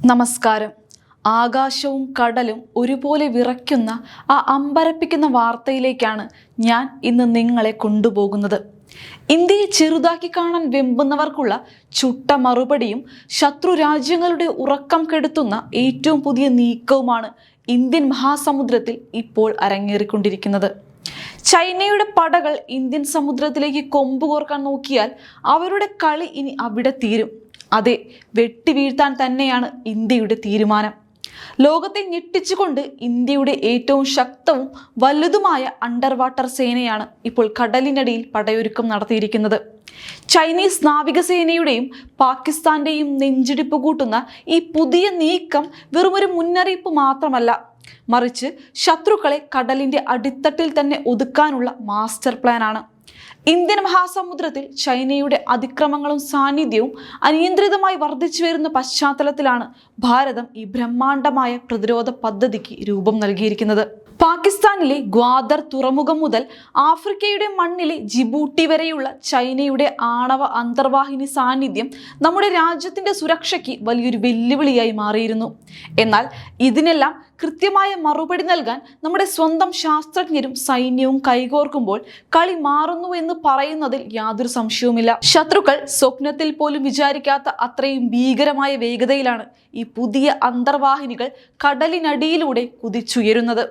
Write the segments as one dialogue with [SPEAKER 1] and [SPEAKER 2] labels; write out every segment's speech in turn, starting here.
[SPEAKER 1] നമസ്കാരം. ആകാശവും കടലും ഒരുപോലെ വിറയ്ക്കുന്ന ആ അമ്പരപ്പിക്കുന്ന വാർത്തയിലേക്കാണ് ഞാൻ ഇന്ന് നിങ്ങളെ കൊണ്ടുപോകുന്നത്. ഇന്ത്യയെ ചെറുതാക്കി കാണാൻ വെമ്പുന്നവർക്കുള്ള ചുട്ട മറുപടിയും ശത്രു രാജ്യങ്ങളുടെ ഉറക്കം കെടുത്തുന്ന ഏറ്റവും പുതിയ നീക്കവുമാണ് ഇന്ത്യൻ മഹാസമുദ്രത്തിൽ ഇപ്പോൾ അരങ്ങേറിക്കൊണ്ടിരിക്കുന്നത്. ചൈനയുടെ പടകൾ ഇന്ത്യൻ സമുദ്രത്തിലേക്ക് കൊമ്പുകോർക്കാൻ നോക്കിയാൽ അവരുടെ കളി ഇനി അവിടെ തീരും. അതെ, വെട്ടിവീഴ്ത്താൻ തന്നെയാണ് ഇന്ത്യയുടെ തീരുമാനം. ലോകത്തെ ഞെട്ടിച്ചുകൊണ്ട് ഇന്ത്യയുടെ ഏറ്റവും ശക്തവും വലുതുമായ അണ്ടർ വാട്ടർ സേനയാണ് ഇപ്പോൾ കടലിനടിയിൽ പടയൊരുക്കം നടത്തിയിരിക്കുന്നത്. ചൈനീസ് നാവികസേനയുടെയും പാകിസ്ഥാന്റെയും നെഞ്ചിടിപ്പ് കൂട്ടുന്ന ഈ പുതിയ നീക്കം വെറുമൊരു മുന്നറിയിപ്പ് മാത്രമല്ല, മറിച്ച് ശത്രുക്കളെ കടലിന്റെ അടിത്തട്ടിൽ തന്നെ ഒതുക്കാനുള്ള മാസ്റ്റർ പ്ലാനാണ്. ഇന്ത്യൻ മഹാസമുദ്രത്തിൽ ചൈനയുടെ അതിക്രമങ്ങളും സാന്നിധ്യവും അനിയന്ത്രിതമായി വർദ്ധിച്ചു വരുന്ന പശ്ചാത്തലത്തിലാണ് ഭാരതം ഈ ബ്രഹ്മാണ്ഡമായ പ്രതിരോധ പദ്ധതിക്ക് രൂപം നൽകിയിരിക്കുന്നത്. പാകിസ്ഥാനിലെ ഗ്വാദർ തുറമുഖം മുതൽ ആഫ്രിക്കയുടെ മണ്ണിലെ ജിബൂട്ടി വരെയുള്ള ചൈനയുടെ ആണവ അന്തർവാഹിനി സാന്നിധ്യം നമ്മുടെ രാജ്യത്തിന്റെ സുരക്ഷയ്ക്ക് വലിയൊരു വെല്ലുവിളിയായി മാറിയിരുന്നു. എന്നാൽ ഇതിനെല്ലാം കൃത്യമായ മറുപടി നൽകാൻ നമ്മുടെ സ്വന്തം ശാസ്ത്രജ്ഞരും സൈന്യവും കൈകോർക്കുമ്പോൾ കളി മാറുന്നു എന്ന് പറയുന്നതിൽ യാതൊരു സംശയവുമില്ല. ശത്രുക്കൾ സ്വപ്നത്തിൽ പോലും വിചാരിക്കാത്ത അത്രയും ഭീകരമായ വേഗതയിലാണ് ഈ പുതിയ അന്തർവാഹിനികൾ കടലിനടിയിലൂടെ കുതിച്ചുയരുന്നത്.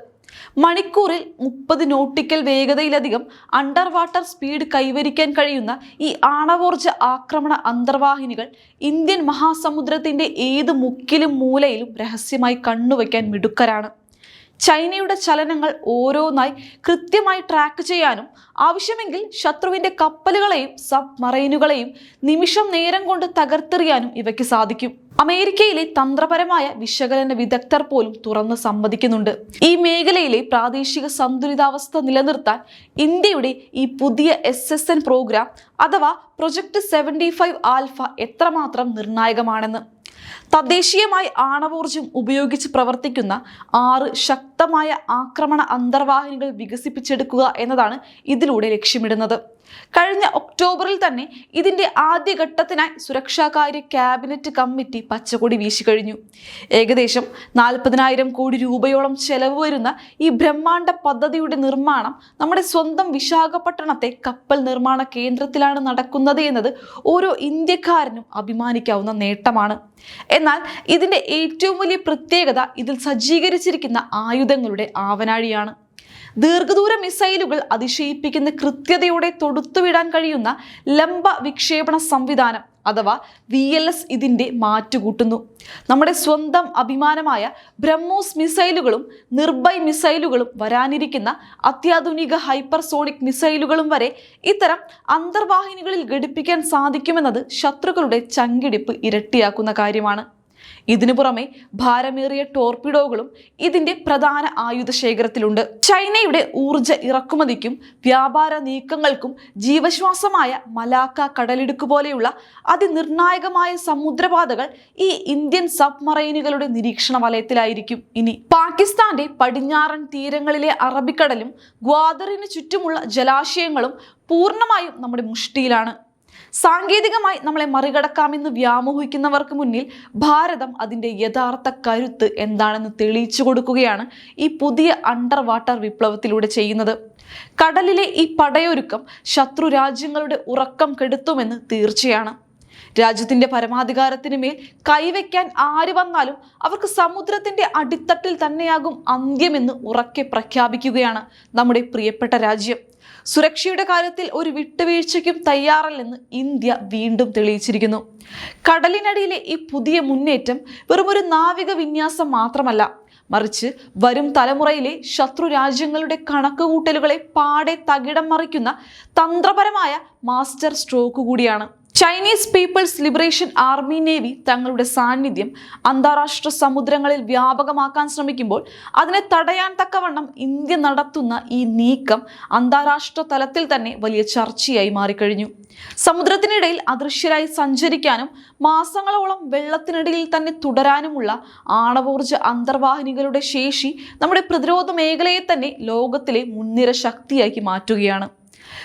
[SPEAKER 1] മണിക്കൂറിൽ 30 നോട്ടിക്കൽ വേഗതയിലധികം അണ്ടർ വാട്ടർ സ്പീഡ് കൈവരിക്കാൻ കഴിയുന്ന ഈ ആണവോർജ ആക്രമണ അന്തർവാഹിനികൾ ഇന്ത്യൻ മഹാസമുദ്രത്തിന്റെ ഏത് മുക്കിലും മൂലയിലും രഹസ്യമായി കണ്ണുവയ്ക്കാൻ മിടുക്കരാണ്. ചൈനയുടെ ചലനങ്ങൾ ഓരോന്നായി കൃത്യമായി ട്രാക്ക് ചെയ്യാനും ആവശ്യമെങ്കിൽ ശത്രുവിന്റെ കപ്പലുകളെയും സബ്മറൈനുകളെയും നിമിഷം നേരം കൊണ്ട് തകർത്തെറിയാനും ഇവയ്ക്ക് സാധിക്കും. അമേരിക്കയിലെ തന്ത്രപരമായ വിശകലന വിദഗ്ധർ പോലും തുറന്ന് സമ്മതിക്കുന്നുണ്ട്, ഈ മേഖലയിലെ പ്രാദേശിക സന്തുലിതാവസ്ഥ നിലനിർത്താൻ ഇന്ത്യയുടെ ഈ പുതിയ SSN പ്രോഗ്രാം അഥവാ പ്രൊജക്ട് 75 ആൽഫ എത്രമാത്രം നിർണായകമാണെന്ന്. തദ്ദേശീയമായി ആണവോർജം ഉപയോഗിച്ച് പ്രവർത്തിക്കുന്ന 6 ശക്തമായ ആക്രമണ അന്തർവാഹിനികൾ വികസിപ്പിച്ചെടുക്കുക എന്നതാണ് ഇതിലൂടെ ലക്ഷ്യമിടുന്നത്. കഴിഞ്ഞ ഒക്ടോബറിൽ തന്നെ ഇതിന്റെ ആദ്യഘട്ടത്തിനായി സുരക്ഷാകാര്യ ക്യാബിനറ്റ് കമ്മിറ്റി പച്ചക്കൊടി വീശിക്കഴിഞ്ഞു. ഏകദേശം 40,000 കോടി രൂപയോളം ചെലവ് വരുന്ന ഈ ബ്രഹ്മാണ്ഡ പദ്ധതിയുടെ നിർമ്മാണം നമ്മുടെ സ്വന്തം വിശാഖപട്ടണത്തെ കപ്പൽ നിർമ്മാണ കേന്ദ്രത്തിലാണ് നടക്കുന്നത് എന്നത് ഓരോ ഇന്ത്യക്കാരനും അഭിമാനിക്കാവുന്ന നേട്ടമാണ്. എന്നാൽ ഇതിന്റെ ഏറ്റവും വലിയ പ്രത്യേകത ഇതിൽ സജ്ജീകരിച്ചിരിക്കുന്ന ആയുധങ്ങളുടെ ആവനാഴിയാണ്. ദീർഘദൂര മിസൈലുകൾ അതിശയിപ്പിക്കുന്ന കൃത്യതയോടെ തൊടുത്തുവിടാൻ കഴിയുന്ന ലംബ വിക്ഷേപണ സംവിധാനം അഥവാ VLS ഇതിന്റെ മാറ്റുകൂട്ടുന്നു. നമ്മുടെ സ്വന്തം അഭിമാനമായ ബ്രഹ്മോസ് മിസൈലുകളും നിർഭയ് മിസൈലുകളും വരാനിരിക്കുന്ന അത്യാധുനിക ഹൈപ്പർസോണിക് മിസൈലുകളും വരെ ഇത്തരം അന്തർവാഹിനികളിൽ ഘടിപ്പിക്കാൻ സാധിക്കുമെന്നത് ശത്രുക്കളുടെ ചങ്കിടിപ്പ് ഇരട്ടിയാക്കുന്ന കാര്യമാണ്. ഇതിനു പുറമെ ഭാരമേറിയ ടോർപിഡോകളും ഇതിന്റെ പ്രധാന ആയുധ ശേഖരത്തിലുണ്ട്. ചൈനയുടെ ഊർജ ഇറക്കുമതിക്കും വ്യാപാര നീക്കങ്ങൾക്കും ജീവശ്വാസമായ മലാക്ക കടലിടുക്ക് പോലെയുള്ള അതിനിർണായകമായ സമുദ്രപാതകൾ ഈ ഇന്ത്യൻ സബ്മറൈനുകളുടെ നിരീക്ഷണ വലയത്തിലായിരിക്കും. ഇനി പാകിസ്ഥാന്റെ പടിഞ്ഞാറൻ തീരങ്ങളിലെ അറബിക്കടലും ഗ്വാദറിന് ചുറ്റുമുള്ള ജലാശയങ്ങളും പൂർണ്ണമായും നമ്മുടെ മുഷ്ടിയിലാണ്. സാങ്കേതികമായി നമ്മളെ മറികടക്കാമെന്ന് വ്യാമോഹിക്കുന്നവർക്ക് മുന്നിൽ ഭാരതം അതിൻ്റെ യഥാർത്ഥ കരുത്ത് എന്താണെന്ന് തെളിയിച്ചു കൊടുക്കുകയാണ് ഈ പുതിയ അണ്ടർ വാട്ടർ വിപ്ലവത്തിലൂടെ ചെയ്യുന്നത്. കടലിലെ ഈ പടയൊരുക്കം ശത്രു രാജ്യങ്ങളുടെ ഉറക്കം കെടുത്തുമെന്ന് തീർച്ചയാണ്. രാജ്യത്തിന്റെ പരമാധികാരത്തിന് മേൽ കൈവയ്ക്കാൻ ആര് വന്നാലും അവർക്ക് സമുദ്രത്തിന്റെ അടിത്തട്ടിൽ തന്നെയാകും അന്ത്യമെന്ന് ഉറക്കെ പ്രഖ്യാപിക്കുകയാണ് നമ്മുടെ പ്രിയപ്പെട്ട രാജ്യം. സുരക്ഷയുടെ കാര്യത്തിൽ ഒരു വിട്ടുവീഴ്ചയ്ക്കും തയ്യാറല്ലെന്ന് ഇന്ത്യ വീണ്ടും തെളിയിച്ചിരിക്കുന്നു. കടലിനടിയിലെ ഈ പുതിയ മുന്നേറ്റം വെറുമൊരു നാവിക വിന്യാസം മാത്രമല്ല, മറിച്ച് വരും തലമുറയിലെ ശത്രു രാജ്യങ്ങളുടെ കണക്കുകൂട്ടലുകളെ പാടെ തകിടം മറിക്കുന്ന തന്ത്രപരമായ മാസ്റ്റർ സ്ട്രോക്ക് കൂടിയാണ്. Chinese People's Liberation Army Navy തങ്ങളുടെ സാന്നിധ്യം അന്താരാഷ്ട്ര സമുദ്രങ്ങളിൽ വ്യാപകമാക്കാൻ ശ്രമിക്കുമ്പോൾ അതിനെ തടയാൻ തക്കവണ്ണം ഇന്ത്യ നടത്തുന്ന ഈ നീക്കം അന്താരാഷ്ട്ര തലത്തിൽ തന്നെ വലിയ ചർച്ചയായി മാറിക്കഴിഞ്ഞു. സമുദ്രത്തിനിടയിൽ അദൃശ്യരായി സഞ്ചരിക്കാനും മാസങ്ങളോളം വെള്ളത്തിനിടയിൽ തന്നെ തുടരാനുമുള്ള ആണവോർജ അന്തർവാഹിനികളുടെ ശേഷി നമ്മുടെ പ്രതിരോധ മേഖലയെ തന്നെ ലോകത്തിലെ മുൻനിര ശക്തിയാക്കി മാറ്റുകയാണ്.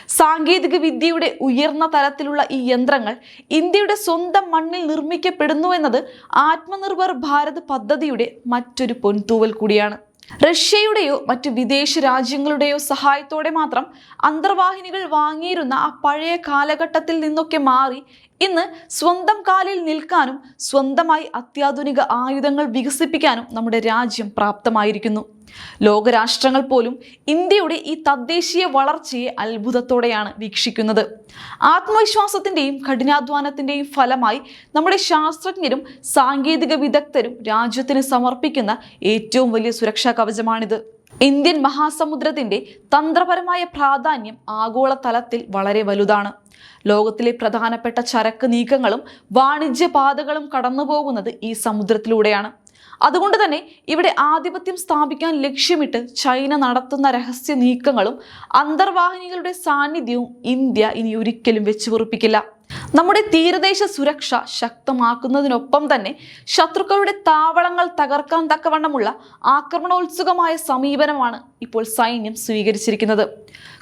[SPEAKER 1] സാങ്കേതിക വിദ്യയുടെ ഉയർന്ന തലത്തിലുള്ള ഈ യന്ത്രങ്ങൾ ഇന്ത്യയുടെ സ്വന്തം മണ്ണിൽ നിർമ്മിക്കപ്പെടുന്നു എന്നത് ആത്മനിർഭർ ഭാരത് പദ്ധതിയുടെ മറ്റൊരു പൊൻതൂവൽ കൂടിയാണ്. റഷ്യയുടെയോ മറ്റു വിദേശ രാജ്യങ്ങളുടെയോ സഹായത്തോടെ മാത്രം അന്തർവാഹിനികൾ വാങ്ങിയിരുന്ന ആ പഴയ കാലഘട്ടത്തിൽ നിന്നൊക്കെ മാറി ഇന്ന് സ്വന്തം കാലിൽ നിൽക്കാനും സ്വന്തമായി അത്യാധുനിക ആയുധങ്ങൾ വികസിപ്പിക്കാനും നമ്മുടെ രാജ്യം പ്രാപ്തമായിരിക്കുന്നു. ലോകരാഷ്ട്രങ്ങൾ പോലും ഇന്ത്യയുടെ ഈ തദ്ദേശീയ വളർച്ചയെ അത്ഭുതത്തോടെയാണ് വീക്ഷിക്കുന്നത്. ആത്മവിശ്വാസത്തിന്റെയും കഠിനാധ്വാനത്തിന്റെയും ഫലമായി നമ്മുടെ ശാസ്ത്രജ്ഞരും സാങ്കേതിക വിദഗ്ധരും രാജ്യത്തിന് സമർപ്പിക്കുന്ന ഏറ്റവും വലിയ സുരക്ഷാ കവചമാണിത്. ഇന്ത്യൻ മഹാസമുദ്രത്തിന്റെ തന്ത്രപരമായ പ്രാധാന്യം ആഗോള തലത്തിൽ വളരെ വലുതാണ്. ലോകത്തിലെ പ്രധാനപ്പെട്ട ചരക്ക് നീക്കങ്ങളും വാണിജ്യ പാതകളും കടന്നുപോകുന്നത് ഈ സമുദ്രത്തിലൂടെയാണ്. അതുകൊണ്ട് തന്നെ ഇവിടെ ആധിപത്യം സ്ഥാപിക്കാൻ ലക്ഷ്യമിട്ട് ചൈന നടത്തുന്ന രഹസ്യ നീക്കങ്ങളും അന്തർവാഹിനികളുടെ സാന്നിധ്യവും ഇന്ത്യ ഇനി ഒരിക്കലും വെച്ചുപൊറുപ്പിക്കില്ല. നമ്മുടെ തീരദേശ സുരക്ഷ ശക്തമാക്കുന്നതിനൊപ്പം തന്നെ ശത്രുക്കളുടെ താവളങ്ങൾ തകർക്കാൻ തക്കവണ്ണമുള്ള ആക്രമണോത്സുകമായ സമീപനമാണ് ഇപ്പോൾ സൈന്യം സ്വീകരിച്ചിരിക്കുന്നത്.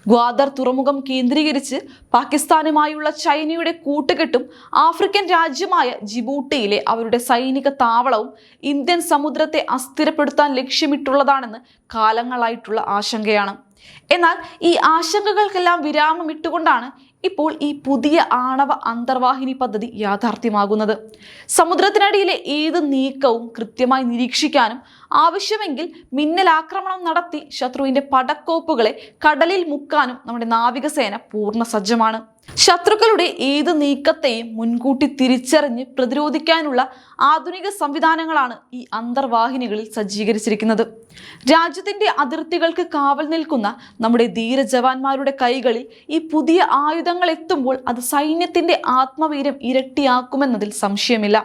[SPEAKER 1] ഗ്വാദർ തുറമുഖം കേന്ദ്രീകരിച്ച് പാകിസ്ഥാനുമായുള്ള ചൈനയുടെ കൂട്ടുകെട്ടും ആഫ്രിക്കൻ രാജ്യമായ ജിബൂട്ടിയിലെ അവരുടെ സൈനിക താവളവും ഇന്ത്യൻ സമുദ്രത്തെ അസ്ഥിരപ്പെടുത്താൻ ലക്ഷ്യമിട്ടുള്ളതാണെന്ന് കാലങ്ങളായിട്ടുള്ള ആശങ്കയാണ്. എന്നാൽ ഈ ആശങ്കകൾക്കെല്ലാം വിരാമം ഇട്ടുകൊണ്ടാണ് ഇപ്പോൾ ഈ പുതിയ ആണവ അന്തർവാഹിനി പദ്ധതി യാഥാർത്ഥ്യമാകുന്നത്. സമുദ്രത്തിനടിയിലെ ഏത് നീക്കവും കൃത്യമായി നിരീക്ഷിക്കാനും ആവശ്യമെങ്കിൽ മിന്നലാക്രമണം നടത്തി ശത്രുവിന്റെ പടക്കോപ്പുകളെ കടലിൽ മുക്കാനും നമ്മുടെ നാവികസേന പൂർണ്ണ സജ്ജമാണ്. ശത്രുക്കളുടെ ഏത് നീക്കത്തെയും മുൻകൂട്ടി തിരിച്ചറിഞ്ഞ് പ്രതിരോധിക്കാനുള്ള ആധുനിക സംവിധാനങ്ങളാണ് ഈ അന്തർവാഹിനികളിൽ സജ്ജീകരിച്ചിരിക്കുന്നത്. രാജ്യത്തിന്റെ അതിർത്തികൾക്ക് കാവൽ നിൽക്കുന്ന നമ്മുടെ ധീര ജവാന്മാരുടെ കൈകളിൽ ഈ പുതിയ ആയുധങ്ങൾ എത്തുമ്പോൾ അത് സൈന്യത്തിന്റെ ആത്മവീര്യം ഇരട്ടിയാക്കുമെന്നതിൽ സംശയമില്ല.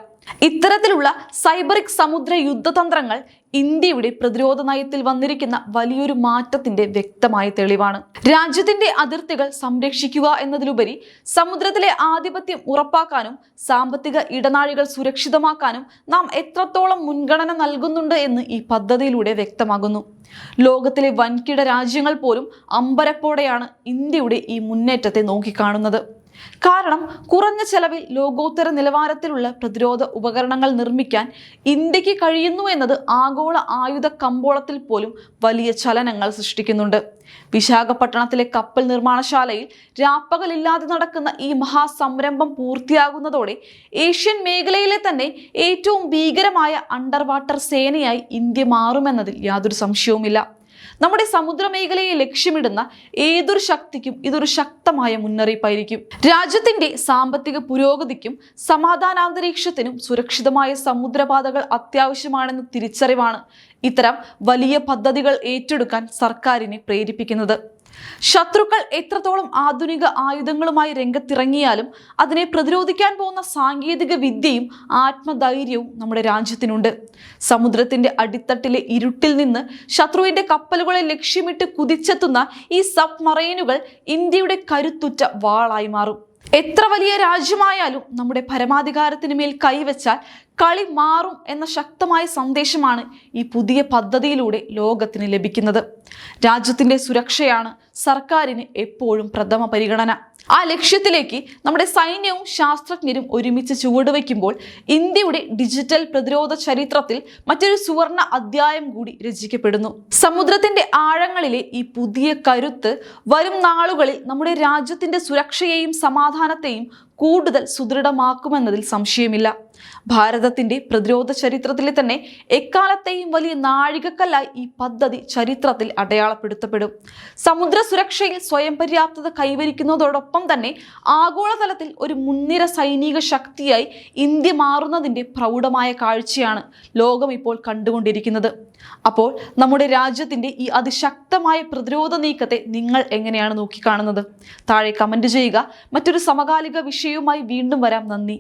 [SPEAKER 1] ഇത്തരത്തിലുള്ള സൈബറിക് സമുദ്ര യുദ്ധതന്ത്രങ്ങൾ ഇന്ത്യയുടെ പ്രതിരോധ നയത്തിൽ വന്നിരിക്കുന്ന വലിയൊരു മാറ്റത്തിന്റെ വ്യക്തമായ തെളിവാണ്. രാജ്യത്തിന്റെ അതിർത്തികൾ സംരക്ഷിക്കുക എന്നതിലുപരി സമുദ്രത്തിലെ ആധിപത്യം ഉറപ്പാക്കാനും സാമ്പത്തിക ഇടനാഴികൾ സുരക്ഷിതമാക്കാനും നാം എത്രത്തോളം മുൻഗണന നൽകുന്നുണ്ട് എന്ന് ഈ പദ്ധതിയിലൂടെ വ്യക്തമാകുന്നു. ലോകത്തിലെ വൻകിട രാജ്യങ്ങൾ പോലും അമ്പരപ്പോടെയാണ് ഇന്ത്യയുടെ ഈ മുന്നേറ്റത്തെ നോക്കിക്കാണുന്നത്. കാരണം കുറഞ്ഞ ചെലവിൽ ലോകോത്തര നിലവാരത്തിലുള്ള പ്രതിരോധ ഉപകരണങ്ങൾ നിർമ്മിക്കാൻ ഇന്ത്യക്ക് കഴിയുന്നു എന്നത് ആഗോള ആയുധ കമ്പോളത്തിൽ പോലും വലിയ ചലനങ്ങൾ സൃഷ്ടിക്കുന്നുണ്ട്. വിശാഖപട്ടണത്തിലെ കപ്പൽ നിർമ്മാണശാലയിൽ രാപ്പകലില്ലാതെ നടക്കുന്ന ഈ മഹാസംരംഭം പൂർത്തിയാകുന്നതോടെ ഏഷ്യൻ മേഖലയിലെ തന്നെ ഏറ്റവും ഭീകരമായ അണ്ടർ വാട്ടർ സേനയായി ഇന്ത്യ മാറുമെന്നതിൽ യാതൊരു സംശയവുമില്ല. നമ്മുടെ സമുദ്രമേഖലയെ ലക്ഷ്യമിടുന്ന ഏതൊരു ശക്തിക്കും ഇതൊരു ശക്തമായ മുന്നറിയിപ്പായിരിക്കും. രാജ്യത്തിന്റെ സാമ്പത്തിക പുരോഗതിക്കും സമാധാനാന്തരീക്ഷത്തിനും സുരക്ഷിതമായ സമുദ്രപാതകൾ അത്യാവശ്യമാണെന്ന തിരിച്ചറിവാണ് ഇത്തരം വലിയ പദ്ധതികൾ ഏറ്റെടുക്കാൻ സർക്കാരിനെ പ്രേരിപ്പിക്കുന്നത്. ശത്രുക്കൾ എത്രത്തോളം ആധുനിക ആയുധങ്ങളുമായി രംഗത്തിറങ്ങിയാലും അതിനെ പ്രതിരോധിക്കാൻ പോകുന്ന സാങ്കേതിക വിദ്യയും ആത്മധൈര്യവും നമ്മുടെ രാജ്യത്തിനുണ്ട്. സമുദ്രത്തിന്റെ അടിത്തട്ടിലെ ഇരുട്ടിൽ നിന്ന് ശത്രുവിന്റെ കപ്പലുകളെ ലക്ഷ്യമിട്ട് കുതിച്ചെത്തുന്ന ഈ സബ്മറൈനുകൾ ഇന്ത്യയുടെ കരുത്തുറ്റ വാളായി മാറും. എത്ര വലിയ രാജ്യമായാലും നമ്മുടെ പരമാധികാരത്തിന് മേൽ കൈവച്ചാൽ കളി മാറും എന്ന ശക്തമായ സന്ദേശമാണ് ഈ പുതിയ പദ്ധതിയിലൂടെ ലോകത്തിന് ലഭിക്കുന്നത്. രാജ്യത്തിന്റെ സുരക്ഷയാണ് സർക്കാരിന് എപ്പോഴും പ്രഥമ പരിഗണന. ആ ലക്ഷ്യത്തിലേക്ക് നമ്മുടെ സൈന്യവും ശാസ്ത്രജ്ഞരും ഒരുമിച്ച് ചുവടുവെക്കുമ്പോൾ ഇന്ത്യയുടെ ഡിജിറ്റൽ പ്രതിരോധ ചരിത്രത്തിൽ മറ്റൊരു സുവർണ അധ്യായം കൂടി രചിക്കപ്പെടുന്നു. സമുദ്രത്തിന്റെ ആഴങ്ങളിലെ ഈ പുതിയ കരുത്ത് വരും നാളുകളിൽ നമ്മുടെ രാജ്യത്തിന്റെ സുരക്ഷയെയും സമാധാനത്തെയും കൂടുതൽ സുദൃഢമാക്കുമെന്നതിൽ സംശയമില്ല. ഭാരതത്തിന്റെ പ്രതിരോധ ചരിത്രത്തിലെ തന്നെ എക്കാലത്തെയും വലിയ നാഴികക്കല്ലായി ഈ പദ്ധതി ചരിത്രത്തിൽ അടയാളപ്പെടുത്തപ്പെടും. സമുദ്ര സുരക്ഷയിൽ സ്വയം പര്യാപ്തത കൈവരിക്കുന്നതോടൊപ്പം തന്നെ ആഗോളതലത്തിൽ ഒരു മുൻനിര സൈനിക ശക്തിയായി ഇന്ത്യ മാറുന്നതിന്റെ പ്രൗഢമായ കാഴ്ചയാണ് ലോകം ഇപ്പോൾ കണ്ടുകൊണ്ടിരിക്കുന്നത്. അപ്പോൾ നമ്മുടെ രാജ്യത്തിന്റെ ഈ അതിശക്തമായ പ്രതിരോധ നീക്കത്തെ നിങ്ങൾ എങ്ങനെയാണ് നോക്കിക്കാണുന്നത്? താഴെ കമന്റ് ചെയ്യുക. മറ്റൊരു സമകാലിക വിഷയവുമായി വീണ്ടും വരാം. നന്ദി.